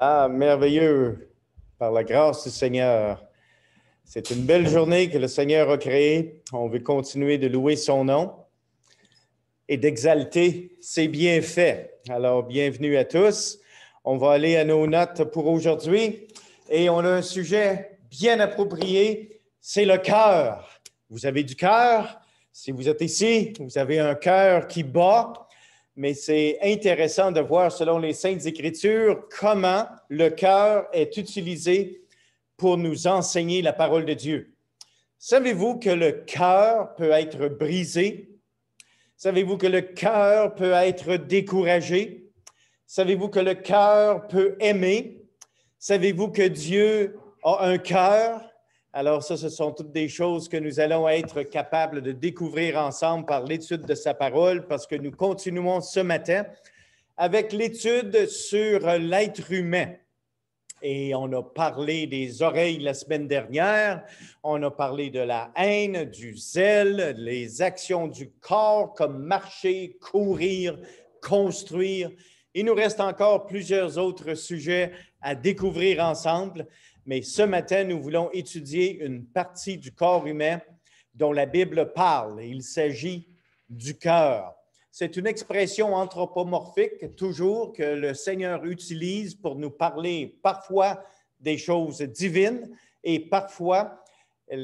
Ah, merveilleux, par la grâce du Seigneur. C'est une belle journée que le Seigneur a créée. On veut continuer de louer son nom et d'exalter ses bienfaits. Alors, bienvenue à tous. On va aller à nos notes pour aujourd'hui et on a un sujet bien approprié, c'est le cœur. Vous avez du cœur? Si vous êtes ici, vous avez un cœur qui bat. Mais c'est intéressant de voir, selon les Saintes Écritures, comment le cœur est utilisé pour nous enseigner la parole de Dieu. Savez-vous que le cœur peut être brisé? Savez-vous que le cœur peut être découragé? Savez-vous que le cœur peut aimer? Savez-vous que Dieu a un cœur? Alors ça, ce sont toutes des choses que nous allons être capables de découvrir ensemble par l'étude de sa parole, parce que nous continuons ce matin avec l'étude sur l'être humain. Et on a parlé des oreilles la semaine dernière, on a parlé de la haine, du zèle, les actions du corps comme marcher, courir, construire. Il nous reste encore plusieurs autres sujets à découvrir ensemble, mais ce matin, nous voulons étudier une partie du corps humain dont la Bible parle. Il s'agit du cœur. C'est une expression anthropomorphique, toujours, que le Seigneur utilise pour nous parler parfois des choses divines et parfois,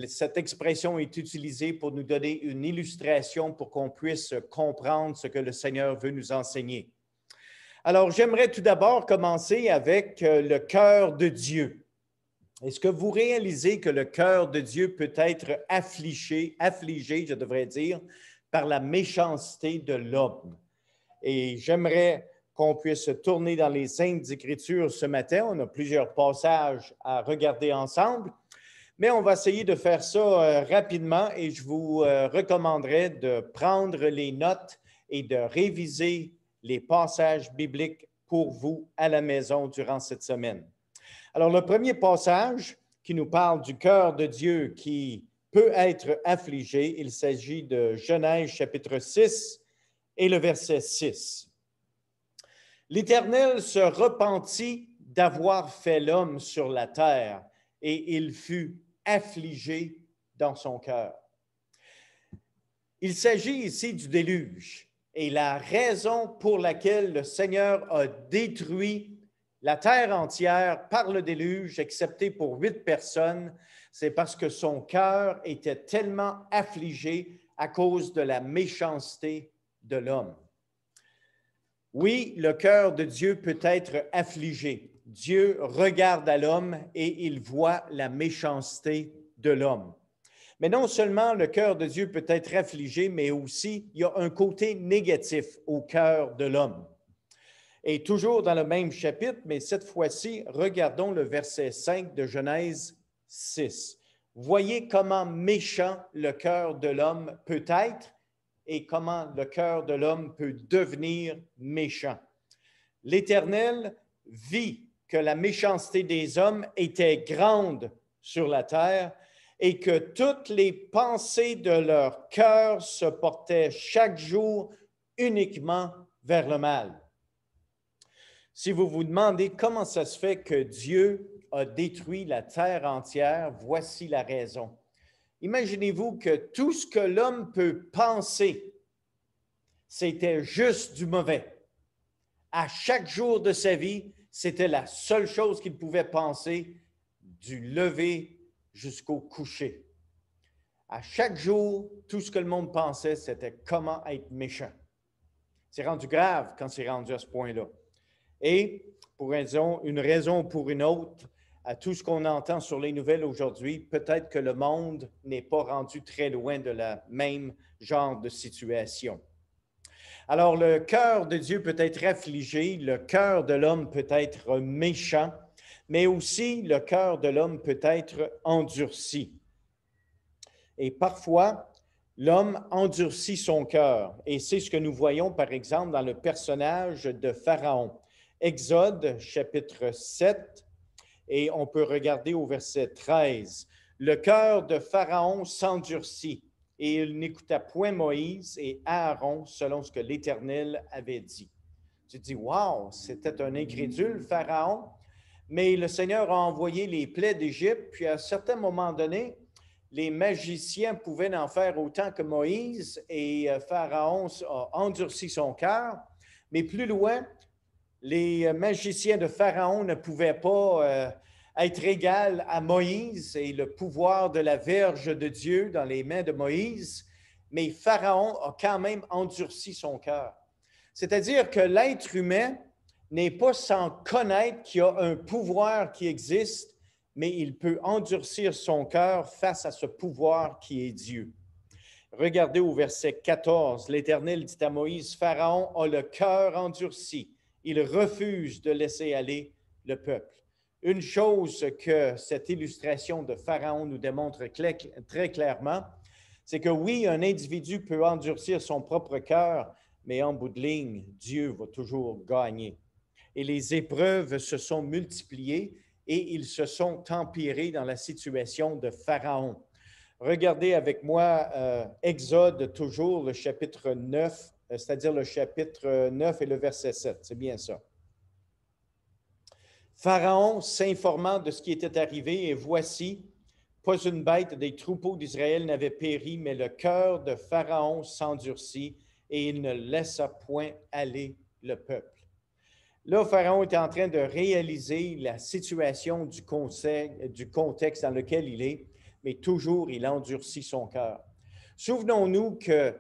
cette expression est utilisée pour nous donner une illustration pour qu'on puisse comprendre ce que le Seigneur veut nous enseigner. Alors, j'aimerais tout d'abord commencer avec le cœur de Dieu. Est-ce que vous réalisez que le cœur de Dieu peut être affligé, je devrais dire, par la méchanceté de l'homme? Et j'aimerais qu'on puisse tourner dans les Saintes Écritures ce matin. On a plusieurs passages à regarder ensemble, mais on va essayer de faire ça rapidement et je vous recommanderais de prendre les notes et de réviser les passages bibliques pour vous à la maison durant cette semaine. Alors, le premier passage qui nous parle du cœur de Dieu qui peut être affligé, il s'agit de Genèse chapitre 6 et le verset 6. L'Éternel se repentit d'avoir fait l'homme sur la terre et il fut affligé dans son cœur. Il s'agit ici du déluge et la raison pour laquelle le Seigneur a détruit la terre entière par le déluge, excepté pour 8 personnes, c'est parce que son cœur était tellement affligé à cause de la méchanceté de l'homme. Oui, le cœur de Dieu peut être affligé. Dieu regarde à l'homme et il voit la méchanceté de l'homme. Mais non seulement le cœur de Dieu peut être affligé, mais aussi il y a un côté négatif au cœur de l'homme. Et toujours dans le même chapitre, mais cette fois-ci, regardons le verset 5 de Genèse 6. Voyez comment méchant le cœur de l'homme peut être et comment le cœur de l'homme peut devenir méchant. L'Éternel vit que la méchanceté des hommes était grande sur la terre et que toutes les pensées de leur cœur se portaient chaque jour uniquement vers le mal. Si vous vous demandez comment ça se fait que Dieu a détruit la terre entière, voici la raison. Imaginez-vous que tout ce que l'homme peut penser, c'était juste du mauvais. À chaque jour de sa vie, c'était la seule chose qu'il pouvait penser du lever jusqu'au coucher. À chaque jour, tout ce que le monde pensait, c'était comment être méchant. C'est rendu grave quand c'est rendu à ce point-là. Et pour une raison ou pour une autre, à tout ce qu'on entend sur les nouvelles aujourd'hui, peut-être que le monde n'est pas rendu très loin de la même genre de situation. Alors, le cœur de Dieu peut être affligé, le cœur de l'homme peut être méchant, mais aussi le cœur de l'homme peut être endurci. Et parfois, l'homme endurcit son cœur. Et c'est ce que nous voyons, par exemple, dans le personnage de Pharaon. Exode, chapitre 7, et on peut regarder au verset 13. Le cœur de Pharaon s'endurcit, et il n'écouta point Moïse et Aaron selon ce que l'Éternel avait dit. Tu te dis, wow, c'était un incrédule, Pharaon. mais le Seigneur a envoyé les plaies d'Égypte, puis à un certain moment donné, les magiciens pouvaient en faire autant que Moïse et Pharaon a endurci son cœur, mais plus loin, les magiciens de Pharaon ne pouvaient pas être égal à Moïse et le pouvoir de la verge de Dieu dans les mains de Moïse, mais Pharaon a quand même endurci son cœur. C'est-à-dire que l'être humain n'est pas sans connaître qu'il y a un pouvoir qui existe, mais il peut endurcir son cœur face à ce pouvoir qui est Dieu. Regardez au verset 14, l'Éternel dit à Moïse, Pharaon a le cœur endurci, il refuse de laisser aller le peuple. Une chose que cette illustration de Pharaon nous démontre très clairement, c'est que oui, un individu peut endurcir son propre cœur, mais en bout de ligne, Dieu va toujours gagner. Et les épreuves se sont multipliées et ils se sont empirés dans la situation de Pharaon. Regardez avec moi Exode, toujours le chapitre 9, c'est-à-dire le chapitre 9 et le verset 7. C'est bien ça. Pharaon s'informant de ce qui était arrivé, et voici, pas une bête des troupeaux d'Israël n'avait péri, mais le cœur de Pharaon s'endurcit et il ne laissa point aller le peuple. Là, Pharaon est en train de réaliser la situation du contexte dans lequel il est, mais toujours il endurcit son cœur. Souvenons-nous que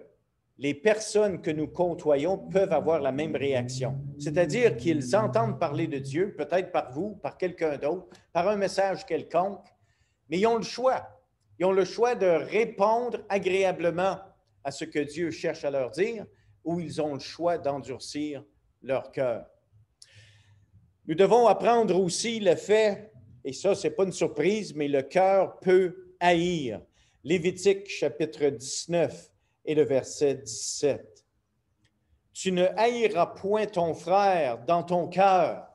les personnes que nous côtoyons peuvent avoir la même réaction, c'est-à-dire qu'ils entendent parler de Dieu, peut-être par vous, par quelqu'un d'autre, par un message quelconque, mais ils ont le choix. Ils ont le choix de répondre agréablement à ce que Dieu cherche à leur dire, ou ils ont le choix d'endurcir leur cœur. Nous devons apprendre aussi le fait, et ça, ce n'est pas une surprise, mais le cœur peut haïr. Lévitique, chapitre 19 et le verset 17. Tu ne haïras point ton frère dans ton cœur.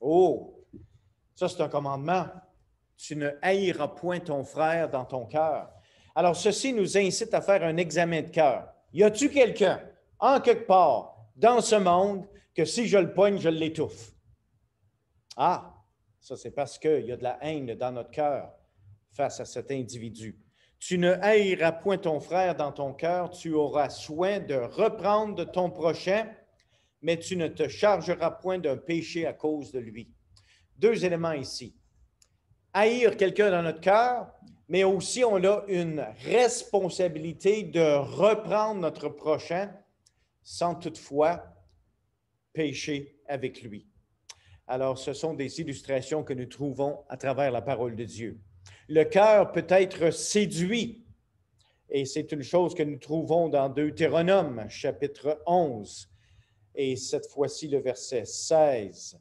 Oh, ça c'est un commandement. Tu ne haïras point ton frère dans ton cœur. Alors, ceci nous incite à faire un examen de cœur. Y a-t-il quelqu'un, en quelque part, dans ce monde, que si je le poigne, je l'étouffe? Ah, ça c'est parce qu'il y a de la haine dans notre cœur face à cet individu. Tu ne haïras point ton frère dans ton cœur, tu auras soin de reprendre de ton prochain, mais tu ne te chargeras point d'un péché à cause de lui. Deux éléments ici. Haïr quelqu'un dans notre cœur, mais aussi on a une responsabilité de reprendre notre prochain sans toutefois pécher avec lui. Alors, ce sont des illustrations que nous trouvons à travers la parole de Dieu. Le cœur peut être séduit, et c'est une chose que nous trouvons dans Deutéronome, chapitre 11, et cette fois-ci le verset 16.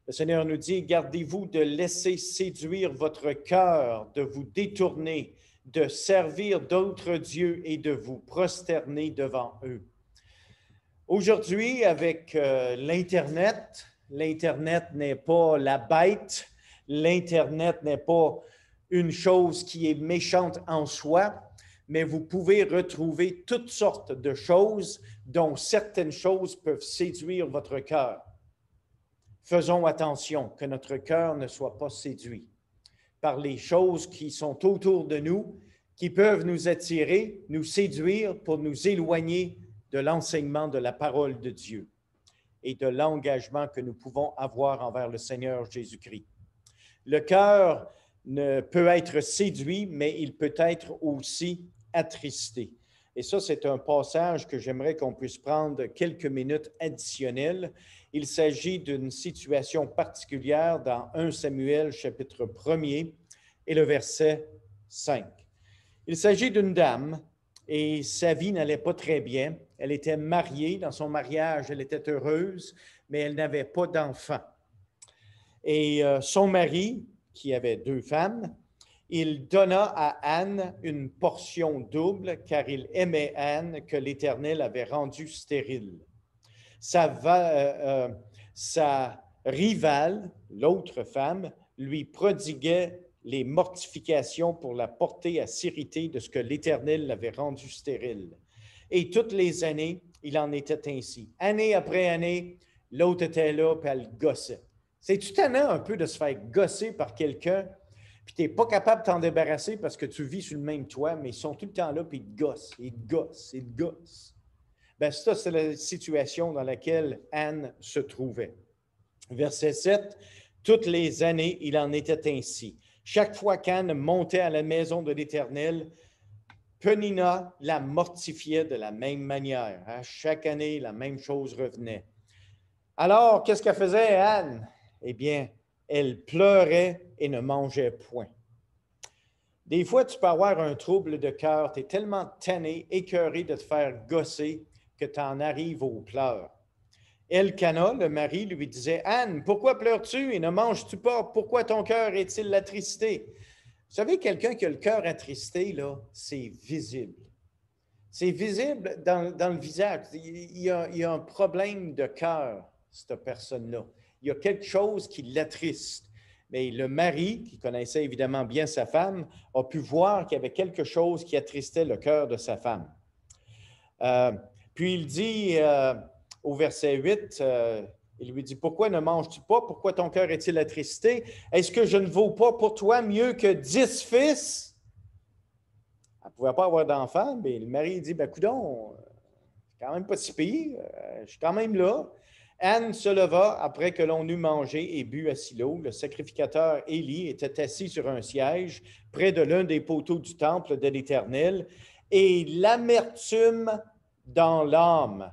Le Seigneur nous dit, « Gardez-vous de laisser séduire votre cœur, de vous détourner, de servir d'autres dieux et de vous prosterner devant eux. » Aujourd'hui, avec l'Internet, l'Internet n'est pas la bête, l'Internet n'est pas une chose qui est méchante en soi, mais vous pouvez retrouver toutes sortes de choses dont certaines choses peuvent séduire votre cœur. Faisons attention que notre cœur ne soit pas séduit par les choses qui sont autour de nous, qui peuvent nous attirer, nous séduire pour nous éloigner de l'enseignement de la parole de Dieu et de l'engagement que nous pouvons avoir envers le Seigneur Jésus-Christ. Le cœur ne peut être séduit, mais il peut être aussi attristé. Et ça, c'est un passage que j'aimerais qu'on puisse prendre quelques minutes additionnelles. Il s'agit d'une situation particulière dans 1 Samuel, chapitre 1er, et le verset 5. Il s'agit d'une dame et sa vie n'allait pas très bien. Elle était mariée. Dans son mariage, elle était heureuse, mais elle n'avait pas d'enfant. Et son mari, qui avait 2 femmes, il donna à Anne une portion double, car il aimait Anne que l'Éternel avait rendue stérile. Sa rivale, l'autre femme, lui prodiguait les mortifications pour la porter à s'irriter de ce que l'Éternel l'avait rendue stérile. Et toutes les années, il en était ainsi. Année après année, l'autre était là, puis elle gossait. C'est-tu tannant un peu de se faire gosser par quelqu'un, puis tu n'es pas capable de t'en débarrasser parce que tu vis sur le même toit, mais ils sont tout le temps là, puis ils te gossent, ils te gossent, ils te gossent. Bien, ça, c'est la situation dans laquelle Anne se trouvait. Verset 7, toutes les années, il en était ainsi. Chaque fois qu'Anne montait à la maison de l'Éternel, Péninnah la mortifiait de la même manière. À chaque année, la même chose revenait. Alors, qu'est-ce qu'elle faisait, Anne? Eh bien, elle pleurait et ne mangeait point. Des fois, tu peux avoir un trouble de cœur, tu es tellement tanné, écœuré de te faire gosser que tu en arrives aux pleurs. Elkana, le mari, lui disait, « Anne, pourquoi pleures-tu et ne manges-tu pas? Pourquoi ton cœur est-il attristé? » Vous savez, quelqu'un qui a le cœur attristé, là, c'est visible. C'est visible dans le visage. Il y a un problème de cœur, cette personne-là. Il y a quelque chose qui l'attriste. Mais le mari, qui connaissait évidemment bien sa femme, a pu voir qu'il y avait quelque chose qui attristait le cœur de sa femme. Puis il dit au verset 8, il lui dit, « Pourquoi ne manges-tu pas? Pourquoi ton cœur est-il attristé? Est-ce que je ne vaux pas pour toi mieux que 10 fils? » Elle ne pouvait pas avoir d'enfant, mais le mari dit, « Ben, coudonc, c'est quand même pas si pire, je suis quand même là. » Anne se leva après que l'on eut mangé et bu à Silo. Le sacrificateur Élie était assis sur un siège près de l'un des poteaux du temple de l'Éternel, et l'amertume dans l'âme.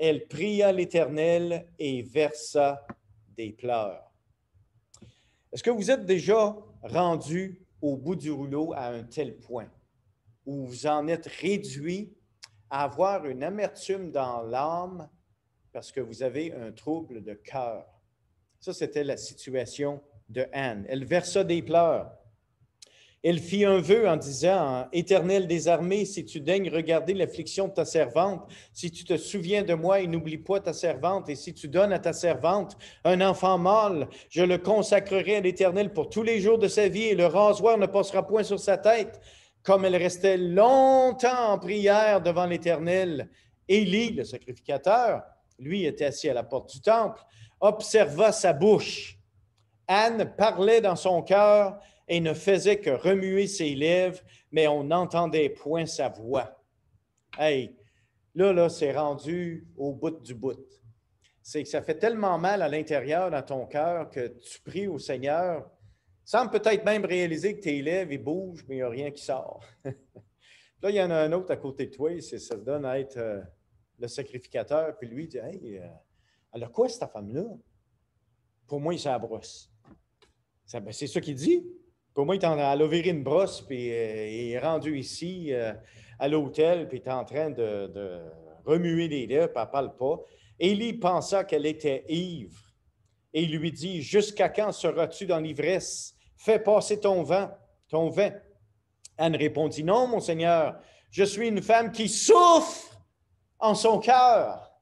Elle pria l'Éternel et versa des pleurs. Est-ce que vous êtes déjà rendu au bout du rouleau à un tel point où vous en êtes réduit à avoir une amertume dans l'âme parce que vous avez un trouble de cœur? Ça, c'était la situation de Anne. Elle versa des pleurs. Elle fit un vœu en disant, « Éternel des armées, si tu daignes regarder l'affliction de ta servante, si tu te souviens de moi et n'oublie pas ta servante, et si tu donnes à ta servante un enfant mâle, je le consacrerai à l'Éternel pour tous les jours de sa vie, et le rasoir ne passera point sur sa tête. » Comme elle restait longtemps en prière devant l'Éternel, Élie, le sacrificateur, lui était assis à la porte du temple, observa sa bouche. Anne parlait dans son cœur et ne faisait que remuer ses lèvres, mais on n'entendait point sa voix. Hey, là, c'est rendu au bout du bout. C'est que ça fait tellement mal à l'intérieur dans ton cœur que tu pries au Seigneur, sans peut-être même réaliser que tes lèvres, ils bougent, mais il n'y a rien qui sort. Là, il y en a un autre à côté de toi, ça se donne à être le sacrificateur, puis lui, il dit, « Hey, elle a quoi, cette femme-là? » Pour moi, il s'en brosse. C'est ça qu'il dit. Pour moi, elle a viré une brosse, puis il est rendu ici à l'hôtel, puis il est en train de remuer les lèvres, puis elle ne parle pas. Élie pensa qu'elle était ivre et il lui dit, « Jusqu'à quand seras-tu dans l'ivresse? Fais passer ton vin. » Anne répondit, « Non, mon Seigneur, je suis une femme qui souffre en son cœur. »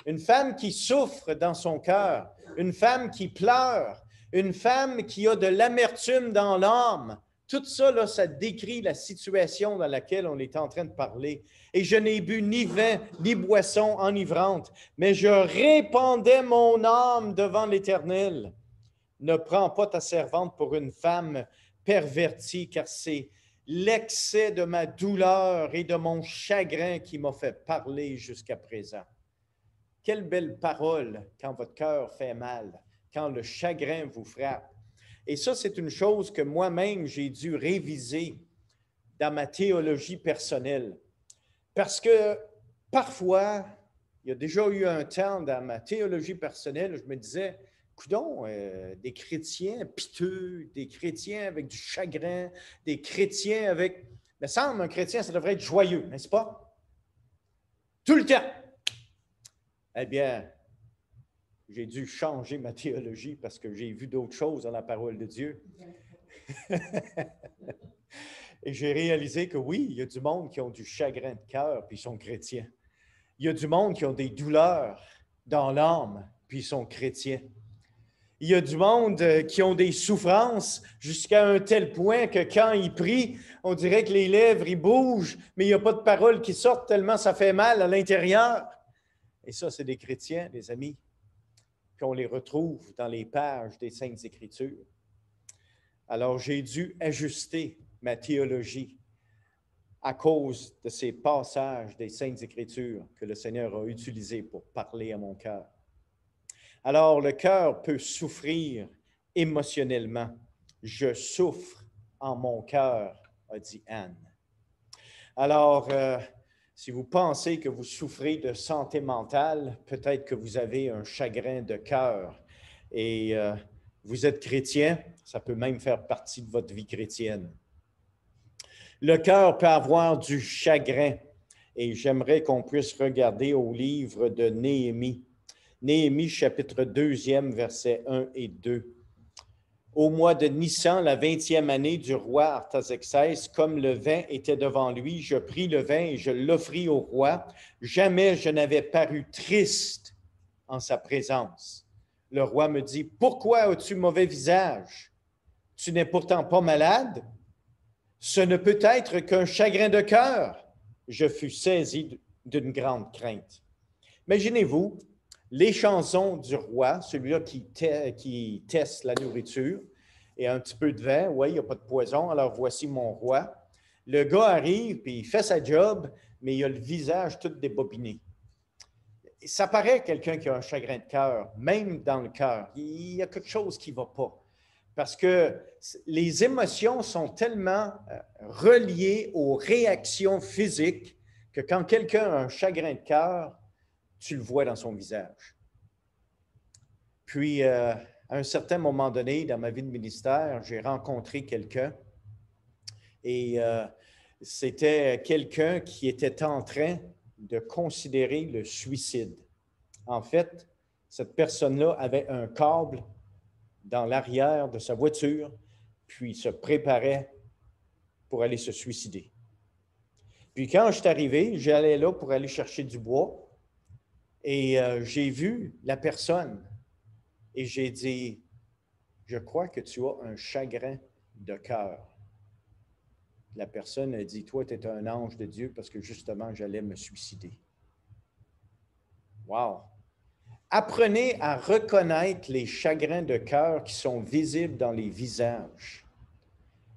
Une femme qui souffre dans son cœur, une femme qui pleure, une femme qui a de l'amertume dans l'âme. Tout ça, là, ça décrit la situation dans laquelle on est en train de parler. « Et je n'ai bu ni vin, ni boisson enivrante, mais je répandais mon âme devant l'Éternel. Ne prends pas ta servante pour une femme pervertie, car c'est l'excès de ma douleur et de mon chagrin qui m'a fait parler jusqu'à présent. » Quelle belle parole quand votre cœur fait mal, quand le chagrin vous frappe. Et ça, c'est une chose que moi-même, j'ai dû réviser dans ma théologie personnelle. Parce que parfois, il y a déjà eu un temps dans ma théologie personnelle où je me disais, coudonc, des chrétiens piteux, des chrétiens avec du chagrin, des chrétiens avec... Il me semble un chrétien, ça devrait être joyeux, n'est-ce pas? Tout le temps. Eh bien, j'ai dû changer ma théologie parce que j'ai vu d'autres choses dans la parole de Dieu. Et j'ai réalisé que oui, il y a du monde qui ont du chagrin de cœur, puis ils sont chrétiens. Il y a du monde qui ont des douleurs dans l'âme, puis ils sont chrétiens. Il y a du monde qui ont des souffrances jusqu'à un tel point que quand ils prient, on dirait que les lèvres, ils bougent, mais il n'y a pas de paroles qui sortent tellement ça fait mal à l'intérieur. Et ça, c'est des chrétiens, les amis. puis on les retrouve dans les pages des Saintes Écritures. Alors, j'ai dû ajuster ma théologie à cause de ces passages des Saintes Écritures que le Seigneur a utilisés pour parler à mon cœur. Alors, le cœur peut souffrir émotionnellement. Je souffre en mon cœur, a dit Anne. Alors, si vous pensez que vous souffrez de santé mentale, peut-être que vous avez un chagrin de cœur et vous êtes chrétien, ça peut même faire partie de votre vie chrétienne. Le cœur peut avoir du chagrin et j'aimerais qu'on puisse regarder au livre de Néhémie. Néhémie, chapitre 2, versets 1 et 2. Au mois de Nissan, la 20e année du roi Artaxerxès, comme le vin était devant lui, je pris le vin et je l'offris au roi. Jamais je n'avais paru triste en sa présence. Le roi me dit, « Pourquoi as-tu mauvais visage? Tu n'es pourtant pas malade? Ce ne peut être qu'un chagrin de cœur. » Je fus saisi d'une grande crainte. Imaginez-vous, les chansons du roi, celui-là qui teste la nourriture, et un petit peu de vin, oui, il n'y a pas de poison, alors voici mon roi. Le gars arrive, puis il fait sa job, mais il a le visage tout débobiné. Ça paraît quelqu'un qui a un chagrin de cœur, même dans le cœur. Il y a quelque chose qui ne va pas. Parce que les émotions sont tellement reliées aux réactions physiques que quand quelqu'un a un chagrin de cœur, tu le vois dans son visage. Puis, à un certain moment donné, dans ma vie de ministère, j'ai rencontré quelqu'un et c'était quelqu'un qui était en train de considérer le suicide. En fait, cette personne-là avait un câble dans l'arrière de sa voiture, puis se préparait pour aller se suicider. Puis quand je suis arrivé, j'allais là pour aller chercher du bois et j'ai vu la personne et j'ai dit, « Je crois que tu as un chagrin de cœur. » La personne a dit, « Toi, tu es un ange de Dieu parce que justement, j'allais me suicider. » Wow! Apprenez à reconnaître les chagrins de cœur qui sont visibles dans les visages.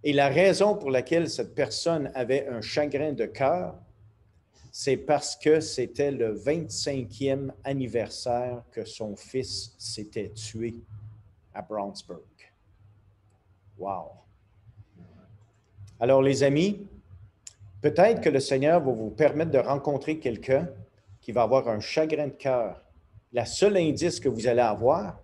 Et la raison pour laquelle cette personne avait un chagrin de cœur, c'est parce que c'était le 25e anniversaire que son fils s'était tué à Brownsburg. Wow! Alors, les amis, peut-être que le Seigneur va vous permettre de rencontrer quelqu'un qui va avoir un chagrin de cœur. La seule indice que vous allez avoir,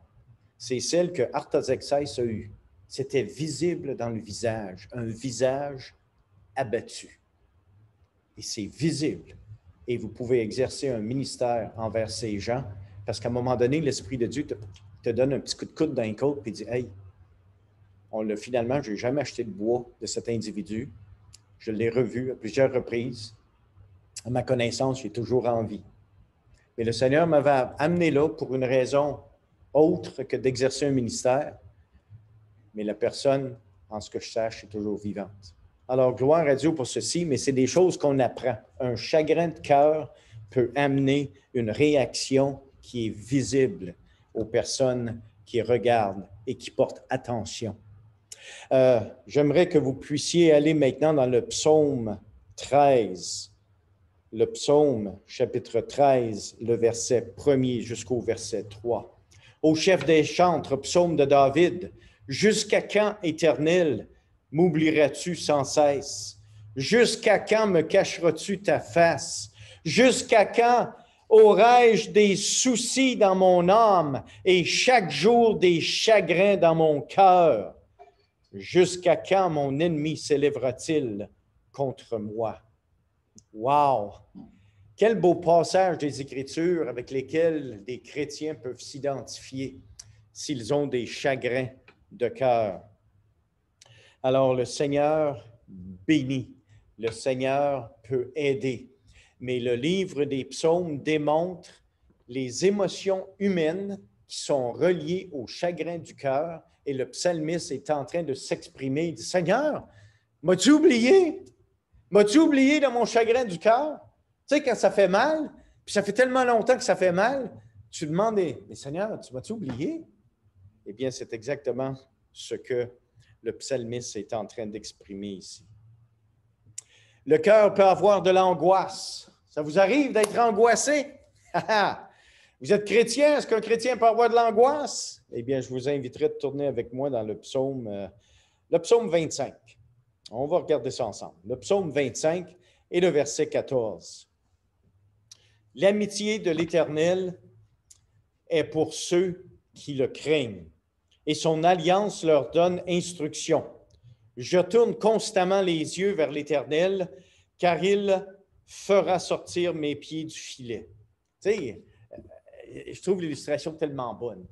c'est celle que Artaxerxès a eue. C'était visible dans le visage, un visage abattu. Et c'est visible. Et vous pouvez exercer un ministère envers ces gens, parce qu'à un moment donné, l'Esprit de Dieu te donne un petit coup de coude dans les côtes et dit, « Hey, finalement, je n'ai jamais acheté de bois de cet individu. Je l'ai revu à plusieurs reprises. À ma connaissance, il est toujours en vie. » Mais le Seigneur m'avait amené là pour une raison autre que d'exercer un ministère. Mais la personne, en ce que je sache, est toujours vivante. Alors, gloire à Dieu pour ceci, mais c'est des choses qu'on apprend. Un chagrin de cœur peut amener une réaction qui est visible aux personnes qui regardent et qui portent attention. J'aimerais que vous puissiez aller maintenant dans le psaume 13. Le psaume, chapitre 13, le verset 1er jusqu'au verset 3. Au chef des chantres, psaume de David, « Jusqu'à quand, Éternel, m'oublieras-tu sans cesse? Jusqu'à quand me cacheras-tu ta face? Jusqu'à quand aurai-je des soucis dans mon âme et chaque jour des chagrins dans mon cœur? Jusqu'à quand mon ennemi s'élèvera-t-il contre moi? » Wow! Quel beau passage des Écritures avec lesquels des chrétiens peuvent s'identifier s'ils ont des chagrins de cœur. Alors, le Seigneur bénit, le Seigneur peut aider. Mais le livre des psaumes démontre les émotions humaines qui sont reliées au chagrin du cœur et le psalmiste est en train de s'exprimer. Il dit, « Seigneur, m'as-tu oublié? M'as-tu oublié dans mon chagrin du cœur? » Tu sais, quand ça fait mal, puis ça fait tellement longtemps que ça fait mal, Tu demandes, mais Seigneur, tu m'as-tu oublié? Eh bien, c'est exactement ce que le psalmiste est en train d'exprimer ici. Le cœur peut avoir de l'angoisse. Ça vous arrive d'être angoissé? Vous êtes chrétien, est-ce qu'un chrétien peut avoir de l'angoisse? Eh bien, je vous inviterai de tourner avec moi dans le psaume 25. On va regarder ça ensemble. Le psaume 25 et le verset 14. L'amitié de l'Éternel est pour ceux qui le craignent, et son alliance leur donne instruction. Je tourne constamment les yeux vers l'Éternel, car il fera sortir mes pieds du filet. Tu sais, je trouve l'illustration tellement bonne.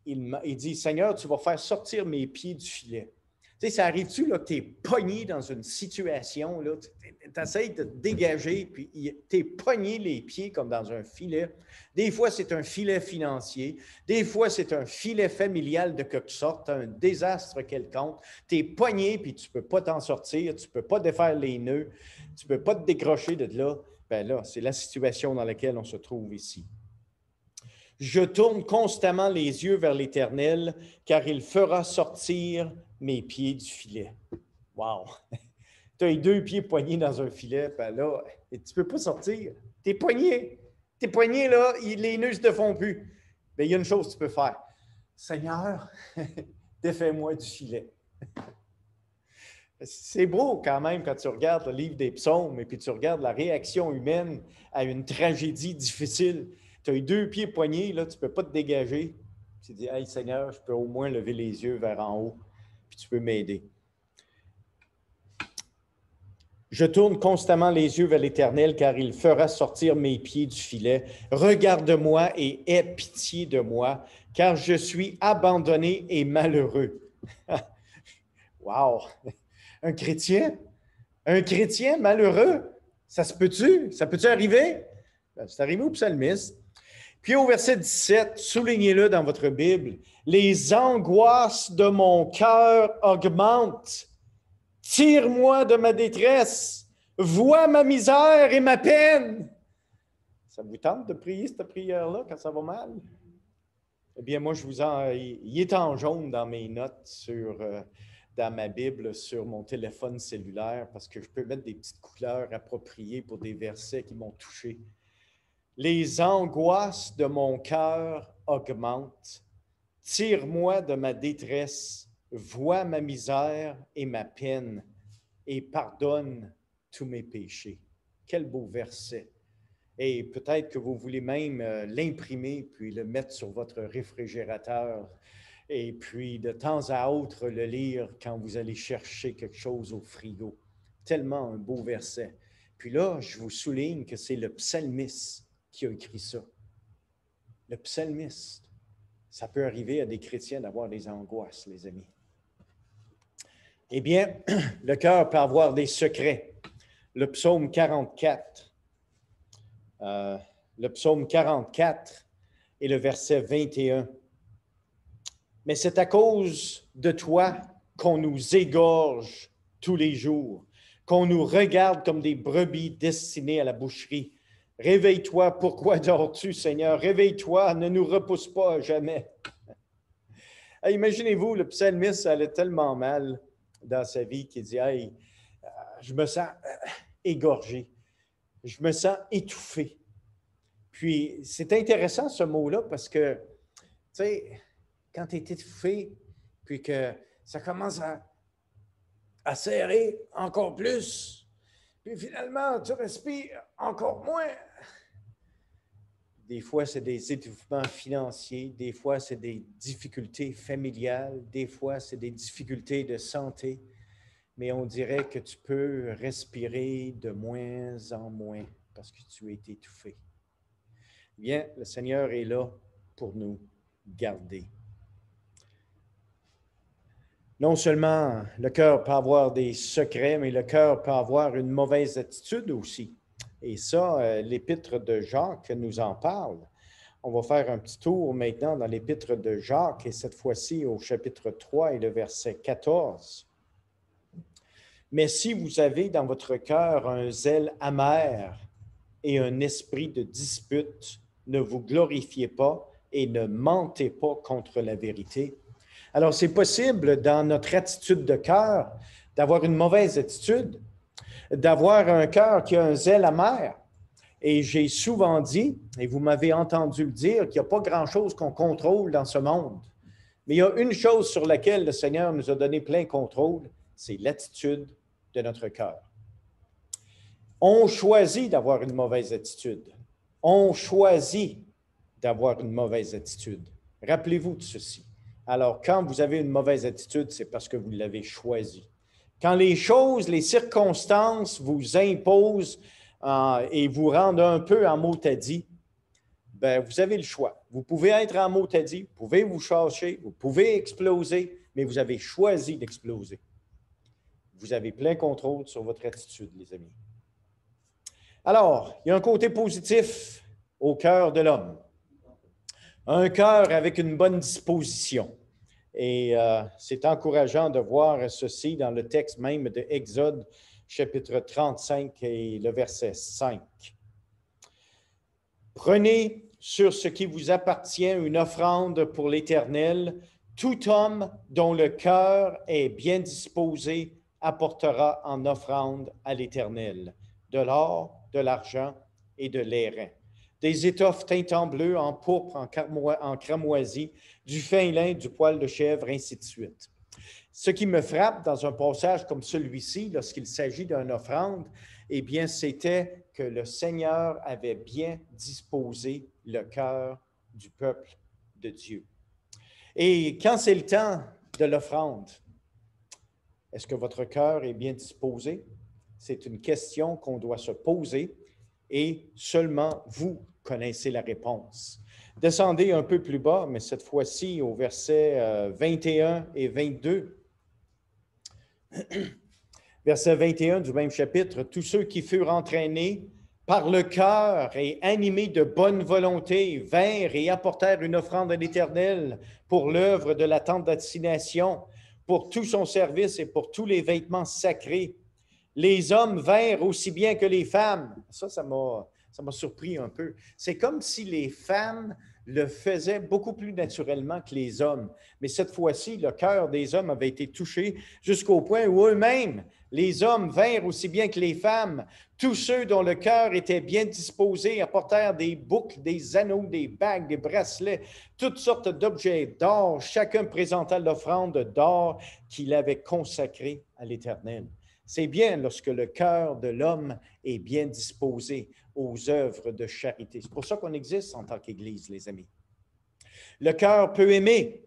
Il dit, Seigneur, tu vas faire sortir mes pieds du filet. Tu sais, ça arrive-tu là, que tu es pogné dans une situation, tu essaies de te dégager, puis tu es pogné les pieds comme dans un filet. Des fois, c'est un filet financier. Des fois, c'est un filet familial de quelque sorte, un désastre quelconque. Tu es pogné, puis tu ne peux pas t'en sortir, tu ne peux pas défaire les nœuds, tu ne peux pas te décrocher de là. Bien là, c'est la situation dans laquelle on se trouve ici. Je tourne constamment les yeux vers l'Éternel, car il fera sortir mes pieds du filet. Wow! Tu as les deux pieds poignés dans un filet, ben là, tu ne peux pas sortir. Tu es poigné. Tu es poigné, là, les nœuds ne te font plus. Bien, il y a une chose que tu peux faire. Seigneur, défais-moi du filet. C'est beau quand même quand tu regardes le livre des psaumes et puis tu regardes la réaction humaine à une tragédie difficile. Tu as les deux pieds poignés, là, tu ne peux pas te dégager. Tu te dis, hey Seigneur, je peux au moins lever les yeux vers en haut, puis tu peux m'aider. Je tourne constamment les yeux vers l'Éternel, car il fera sortir mes pieds du filet. Regarde-moi et aie pitié de moi, car je suis abandonné et malheureux. Wow! Un chrétien malheureux, ça se peut-tu? Ça peut-tu arriver? C'est arrivé au psalmiste. Puis au verset 17, soulignez-le dans votre Bible, « Les angoisses de mon cœur augmentent. Tire-moi de ma détresse. Vois ma misère et ma peine. » Ça vous tente de prier cette prière-là quand ça va mal? Eh bien, moi, il est en jaune dans mes notes dans ma Bible sur mon téléphone cellulaire parce que je peux mettre des petites couleurs appropriées pour des versets qui m'ont touché. Les angoisses de mon cœur augmentent. Tire-moi de ma détresse, vois ma misère et ma peine, et pardonne tous mes péchés. Quel beau verset. Et peut-être que vous voulez même l'imprimer, puis le mettre sur votre réfrigérateur, et puis de temps à autre le lire quand vous allez chercher quelque chose au frigo. Tellement un beau verset. Puis là, je vous souligne que c'est le psalmiste qui a écrit ça. Le psalmiste. Ça peut arriver à des chrétiens d'avoir des angoisses, les amis. Eh bien, le cœur peut avoir des secrets. Le psaume 44. Le psaume 44 et le verset 21. Mais c'est à cause de toi qu'on nous égorge tous les jours, qu'on nous regarde comme des brebis destinées à la boucherie. Réveille-toi, pourquoi dors-tu, Seigneur? Réveille-toi, ne nous repousse pas à jamais. Imaginez-vous, le psalmiste allait tellement mal dans sa vie qu'il dit, hey, je me sens égorgé, je me sens étouffé. Puis, c'est intéressant ce mot-là parce que, tu sais, quand tu es étouffé, puis que ça commence à serrer encore plus, puis finalement, tu respires encore moins. Des fois, c'est des étouffements financiers, des fois, c'est des difficultés familiales, des fois, c'est des difficultés de santé, mais on dirait que tu peux respirer de moins en moins parce que tu es étouffé. Bien, le Seigneur est là pour nous garder. Non seulement le cœur peut avoir des secrets, mais le cœur peut avoir une mauvaise attitude aussi. Et ça, l'Épître de Jacques nous en parle. On va faire un petit tour maintenant dans l'Épître de Jacques, et cette fois-ci au chapitre 3 et le verset 14. « Mais si vous avez dans votre cœur un zèle amer et un esprit de dispute, ne vous glorifiez pas et ne mentez pas contre la vérité. Alors, c'est possible dans notre attitude de cœur d'avoir une mauvaise attitude, d'avoir un cœur qui a un zèle amer. Et j'ai souvent dit, et vous m'avez entendu le dire, qu'il n'y a pas grand-chose qu'on contrôle dans ce monde. Mais il y a une chose sur laquelle le Seigneur nous a donné plein contrôle, c'est l'attitude de notre cœur. On choisit d'avoir une mauvaise attitude. On choisit d'avoir une mauvaise attitude. Rappelez-vous de ceci. Alors, quand vous avez une mauvaise attitude, c'est parce que vous l'avez choisi. Quand les choses, les circonstances vous imposent et vous rendent un peu en mot-à-dit, ben, vous avez le choix. Vous pouvez être en mot-à-dit, vous pouvez vous fâcher, vous pouvez exploser, mais vous avez choisi d'exploser. Vous avez plein contrôle sur votre attitude, les amis. Alors, il y a un côté positif au cœur de l'homme. Un cœur avec une bonne disposition. Et c'est encourageant de voir ceci dans le texte même de Exode, chapitre 35 et le verset 5. Prenez sur ce qui vous appartient une offrande pour l'Éternel. Tout homme dont le cœur est bien disposé apportera en offrande à l'Éternel de l'or, de l'argent et de l'airain, des étoffes teintes en bleu, en pourpre, en cramoisi, du fin lin, du poil de chèvre, ainsi de suite. Ce qui me frappe dans un passage comme celui-ci, lorsqu'il s'agit d'une offrande, eh bien, c'était que le Seigneur avait bien disposé le cœur du peuple de Dieu. Et quand c'est le temps de l'offrande, est-ce que votre cœur est bien disposé? C'est une question qu'on doit se poser et seulement vous connaissez la réponse. Descendez un peu plus bas, mais cette fois-ci au verset 21 et 22. Verset 21 du même chapitre. Tous ceux qui furent entraînés par le cœur et animés de bonne volonté vinrent et apportèrent une offrande à l'Éternel pour l'œuvre de la tente d'assignation, pour tout son service et pour tous les vêtements sacrés. Les hommes vinrent aussi bien que les femmes. Ça m'a surpris un peu. C'est comme si les femmes le faisaient beaucoup plus naturellement que les hommes. Mais cette fois-ci, le cœur des hommes avait été touché jusqu'au point où eux-mêmes, les hommes vinrent aussi bien que les femmes. Tous ceux dont le cœur était bien disposé apportèrent des boucles, des anneaux, des bagues, des bracelets, toutes sortes d'objets d'or, chacun présentant l'offrande d'or qu'il avait consacrée à l'Éternel. C'est bien lorsque le cœur de l'homme est bien disposé aux œuvres de charité. C'est pour ça qu'on existe en tant qu'Église, les amis. Le cœur peut aimer,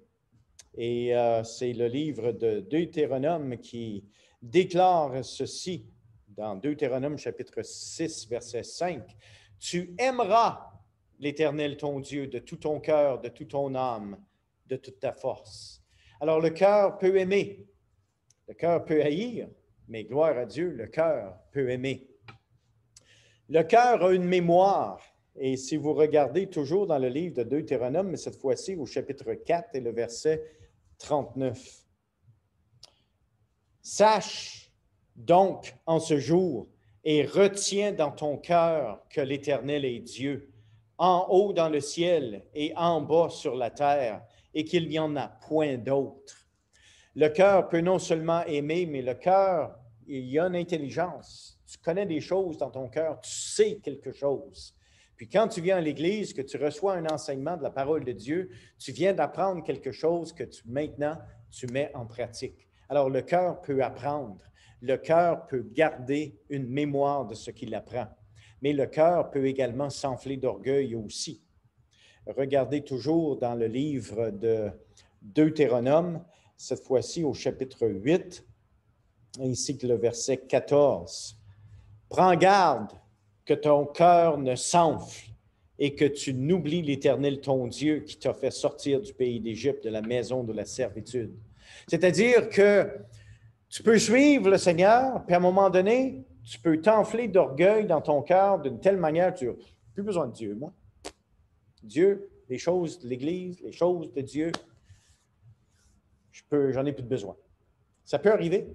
et c'est le livre de Deutéronome qui déclare ceci dans Deutéronome chapitre 6, verset 5. « Tu aimeras l'Éternel ton Dieu de tout ton cœur, de toute ton âme, de toute ta force. » Alors le cœur peut aimer, le cœur peut haïr, mais gloire à Dieu, le cœur peut aimer. Le cœur a une mémoire, et si vous regardez toujours dans le livre de Deutéronome, mais cette fois-ci au chapitre 4 et le verset 39. Sache donc en ce jour et retiens dans ton cœur que l'Éternel est Dieu, en haut dans le ciel et en bas sur la terre, et qu'il n'y en a point d'autre. Le cœur peut non seulement aimer, mais le cœur, il y a une intelligence. Tu connais des choses dans ton cœur, tu sais quelque chose. Puis quand tu viens à l'Église, que tu reçois un enseignement de la parole de Dieu, tu viens d'apprendre quelque chose que maintenant, tu mets en pratique. Alors le cœur peut apprendre. Le cœur peut garder une mémoire de ce qu'il apprend. Mais le cœur peut également s'enfler d'orgueil aussi. Regardez toujours dans le livre de Deutéronome, cette fois-ci au chapitre 8, ainsi que le verset 14. « Prends garde que ton cœur ne s'enfle et que tu n'oublies l'Éternel ton Dieu qui t'a fait sortir du pays d'Égypte, de la maison de la servitude. » C'est-à-dire que tu peux suivre le Seigneur, puis à un moment donné, tu peux t'enfler d'orgueil dans ton cœur d'une telle manière que tu n'as plus besoin de Dieu, moi. Dieu, les choses de l'Église, les choses de Dieu, j'en ai plus de besoin. Ça peut arriver.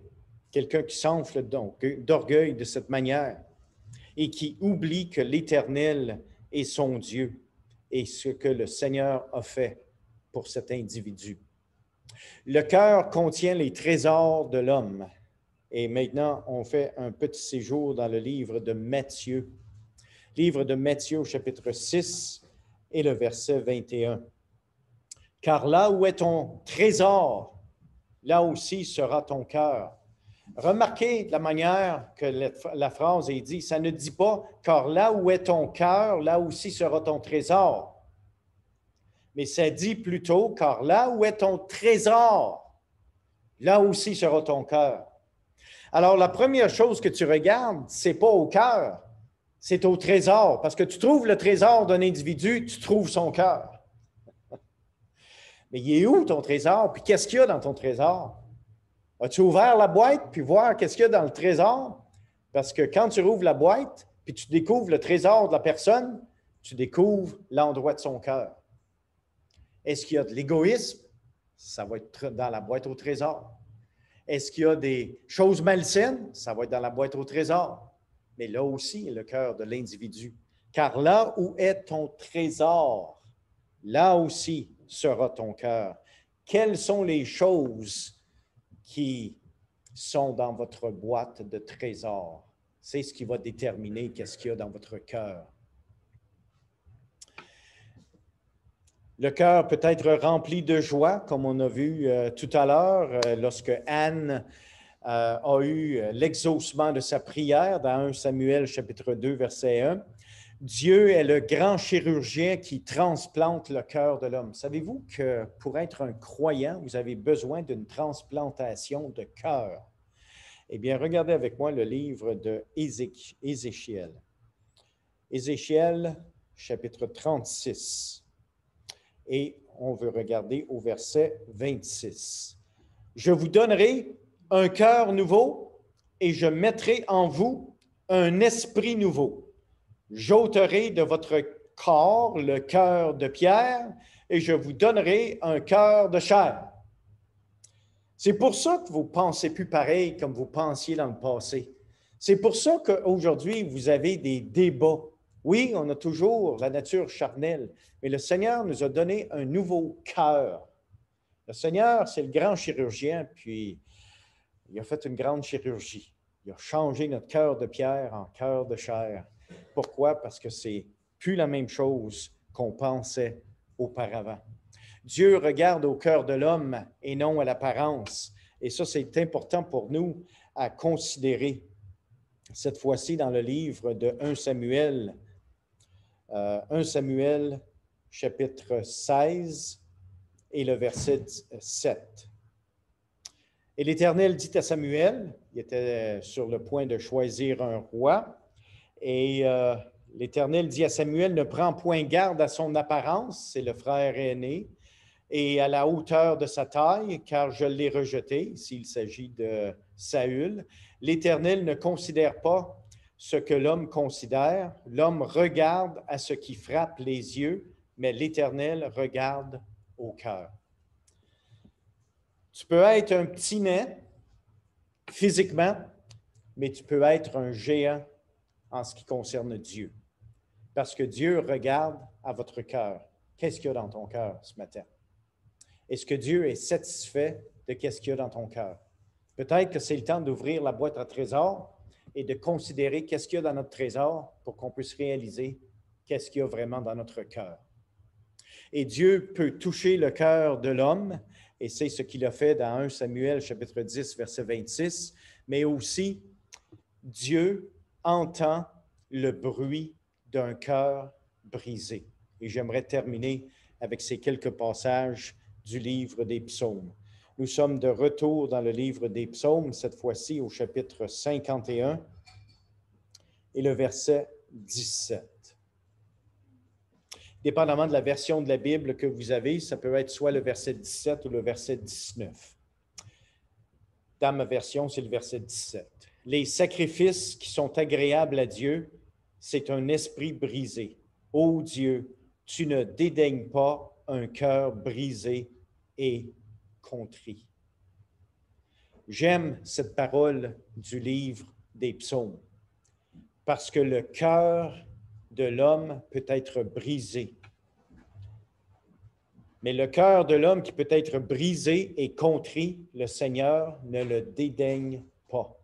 Quelqu'un qui s'enfle d'orgueil de cette manière et qui oublie que l'Éternel est son Dieu. et ce que le Seigneur a fait pour cet individu. Le cœur contient les trésors de l'homme. Et maintenant, on fait un petit séjour dans le livre de Matthieu. Livre de Matthieu, chapitre 6 et le verset 21. Car là où est ton trésor, là aussi sera ton cœur. Remarquez la manière que la phrase est dite. Ça ne dit pas « car là où est ton cœur, là aussi sera ton trésor ». Mais ça dit plutôt « car là où est ton trésor, là aussi sera ton cœur ». Alors, la première chose que tu regardes, ce n'est pas au cœur, c'est au trésor. Parce que tu trouves le trésor d'un individu, tu trouves son cœur. Mais il est où ton trésor? Puis qu'est-ce qu'il y a dans ton trésor? As-tu ouvert la boîte puis voir qu'est-ce qu'il y a dans le trésor? Parce que quand tu rouvres la boîte puis tu découvres le trésor de la personne, tu découvres l'endroit de son cœur. Est-ce qu'il y a de l'égoïsme? Ça va être dans la boîte au trésor. Est-ce qu'il y a des choses malsaines? Ça va être dans la boîte au trésor. Mais là aussi est le cœur de l'individu. Car là où est ton trésor, là aussi sera ton cœur. Quelles sont les choses qui sont dans votre boîte de trésors? C'est ce qui va déterminer qu'est-ce qu'il y a dans votre cœur. Le cœur peut être rempli de joie, comme on a vu tout à l'heure, lorsque Anne a eu l'exaucement de sa prière dans 1 Samuel chapitre 2, verset 1. Dieu est le grand chirurgien qui transplante le cœur de l'homme. Savez-vous que pour être un croyant, vous avez besoin d'une transplantation de cœur? Eh bien, regardez avec moi le livre de Ézéchiel. Ézéchiel, chapitre 36. Et on veut regarder au verset 26. « Je vous donnerai un cœur nouveau et je mettrai en vous un esprit nouveau. J'ôterai de votre corps le cœur de pierre et je vous donnerai un cœur de chair. » C'est pour ça que vous ne pensez plus pareil comme vous pensiez dans le passé. C'est pour ça qu'aujourd'hui, vous avez des débats. Oui, on a toujours la nature charnelle, mais le Seigneur nous a donné un nouveau cœur. Le Seigneur, c'est le grand chirurgien, puis il a fait une grande chirurgie. Il a changé notre cœur de pierre en cœur de chair. Pourquoi? Parce que c'est plus la même chose qu'on pensait auparavant. Dieu regarde au cœur de l'homme et non à l'apparence. Et ça, c'est important pour nous à considérer. Cette fois-ci, dans le livre de 1 Samuel, 1 Samuel, chapitre 16 et le verset 7. Et l'Éternel dit à Samuel, il était sur le point de choisir un roi, et l'Éternel dit à Samuel, ne prends point garde à son apparence, c'est le frère aîné, et à la hauteur de sa taille, car je l'ai rejeté, s'il s'agit de Saül. L'Éternel ne considère pas ce que l'homme considère. L'homme regarde à ce qui frappe les yeux, mais l'Éternel regarde au cœur. Tu peux être un petit nez physiquement, mais tu peux être un géant en ce qui concerne Dieu. Parce que Dieu regarde à votre cœur. Qu'est-ce qu'il y a dans ton cœur ce matin? Est-ce que Dieu est satisfait de qu'est-ce qu'il y a dans ton cœur? Peut-être que c'est le temps d'ouvrir la boîte à trésors et de considérer qu'est-ce qu'il y a dans notre trésor pour qu'on puisse réaliser qu'est-ce qu'il y a vraiment dans notre cœur. Et Dieu peut toucher le cœur de l'homme, et c'est ce qu'il a fait dans 1 Samuel, chapitre 10, verset 26, mais aussi Dieu entend le bruit d'un cœur brisé. Et j'aimerais terminer avec ces quelques passages du livre des Psaumes. Nous sommes de retour dans le livre des Psaumes, cette fois-ci au chapitre 51 et le verset 17. Dépendamment de la version de la Bible que vous avez, ça peut être soit le verset 17 ou le verset 19. Dans ma version, c'est le verset 17. Les sacrifices qui sont agréables à Dieu, c'est un esprit brisé. Ô Dieu, tu ne dédaignes pas un cœur brisé et contrit. J'aime cette parole du livre des Psaumes parce que le cœur de l'homme peut être brisé, Mais le cœur de l'homme qui peut être brisé et contrit, le Seigneur ne le dédaigne pas.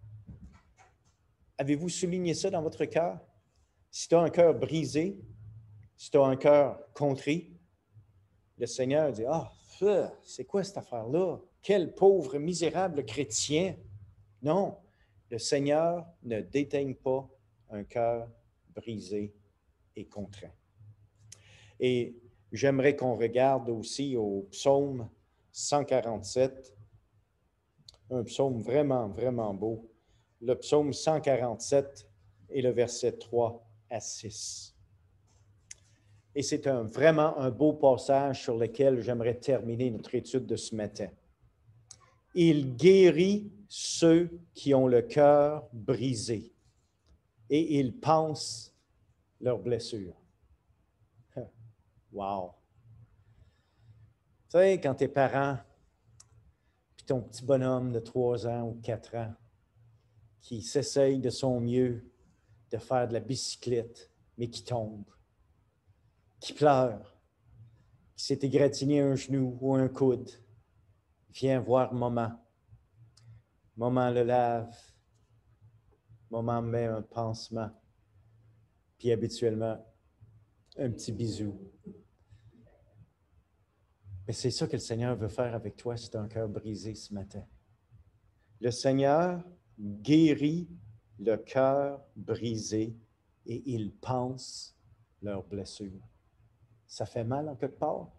Avez-vous souligné ça dans votre cœur? Si tu as un cœur brisé, si tu as un cœur contrit, le Seigneur dit, « Ah, c'est quoi cette affaire-là? Quel pauvre, misérable chrétien! » Non, le Seigneur ne dédaigne pas un cœur brisé et contraint. Et j'aimerais qu'on regarde aussi au psaume 147, un psaume vraiment, vraiment beau. Le psaume 147 et le verset 3 à 6. Et c'est vraiment un beau passage sur lequel j'aimerais terminer notre étude de ce matin. Il guérit ceux qui ont le cœur brisé et il pense leurs blessures. Wow! Tu sais, quand tes parents, puis ton petit bonhomme de 3 ans ou 4 ans, qui s'essaye de son mieux de faire de la bicyclette, mais qui tombe, qui pleure, qui s'est égratigné un genou ou un coude, vient voir maman. Maman le lave. Maman met un pansement. Puis habituellement, un petit bisou. Mais c'est ça que le Seigneur veut faire avec toi si tu as un cœur brisé ce matin. Le Seigneur guérit le cœur brisé et il pense leurs blessures. Ça fait mal en quelque part?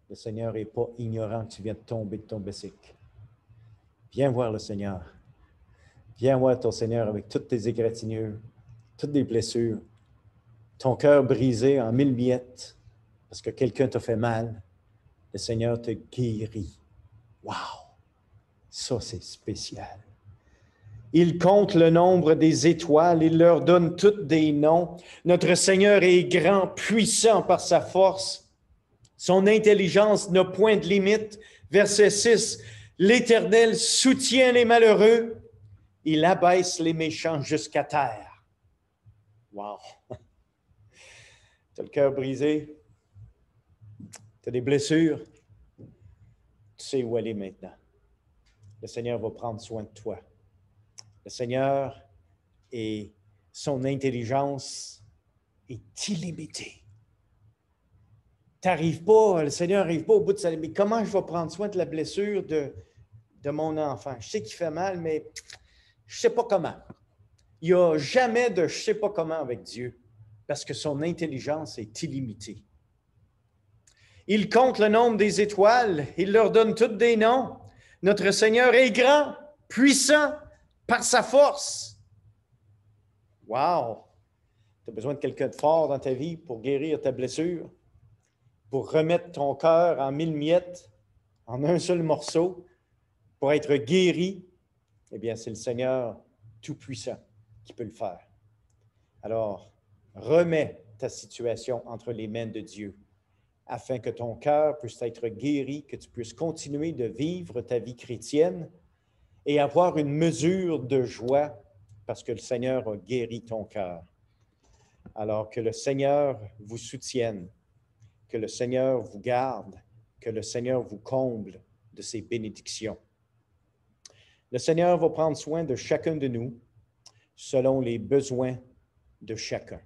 Le Seigneur n'est pas ignorant que tu viens de tomber de ton bicycle. Viens voir le Seigneur. Viens voir ton Seigneur avec toutes tes égratignures, toutes tes blessures, ton cœur brisé en 1000 miettes parce que quelqu'un t'a fait mal. Le Seigneur te guérit. Wow! Ça, c'est spécial. Il compte le nombre des étoiles, il leur donne toutes des noms. Notre Seigneur est grand, puissant par sa force. Son intelligence n'a point de limite. Verset 6, l'Éternel soutient les malheureux, il abaisse les méchants jusqu'à terre. Wow! Tu as le cœur brisé, tu as des blessures, tu sais où aller maintenant. Le Seigneur va prendre soin de toi. Le Seigneur et son intelligence est illimitée. Le Seigneur n'arrive pas au bout de sa limite. Mais comment je vais prendre soin de la blessure de mon enfant? Je sais qu'il fait mal, mais je ne sais pas comment. Il n'y a jamais de je ne sais pas comment avec Dieu, parce que son intelligence est illimitée. Il compte le nombre des étoiles, il leur donne toutes des noms. Notre Seigneur est grand, puissant, par sa force. Wow! Tu as besoin de quelqu'un de fort dans ta vie pour guérir ta blessure, pour remettre ton cœur en 1000 miettes, en un seul morceau, pour être guéri. Eh bien, c'est le Seigneur Tout-Puissant qui peut le faire. Alors, remets ta situation entre les mains de Dieu afin que ton cœur puisse être guéri, que tu puisses continuer de vivre ta vie chrétienne et avoir une mesure de joie parce que le Seigneur a guéri ton cœur. Alors que le Seigneur vous soutienne, que le Seigneur vous garde, que le Seigneur vous comble de ses bénédictions. Le Seigneur va prendre soin de chacun de nous selon les besoins de chacun.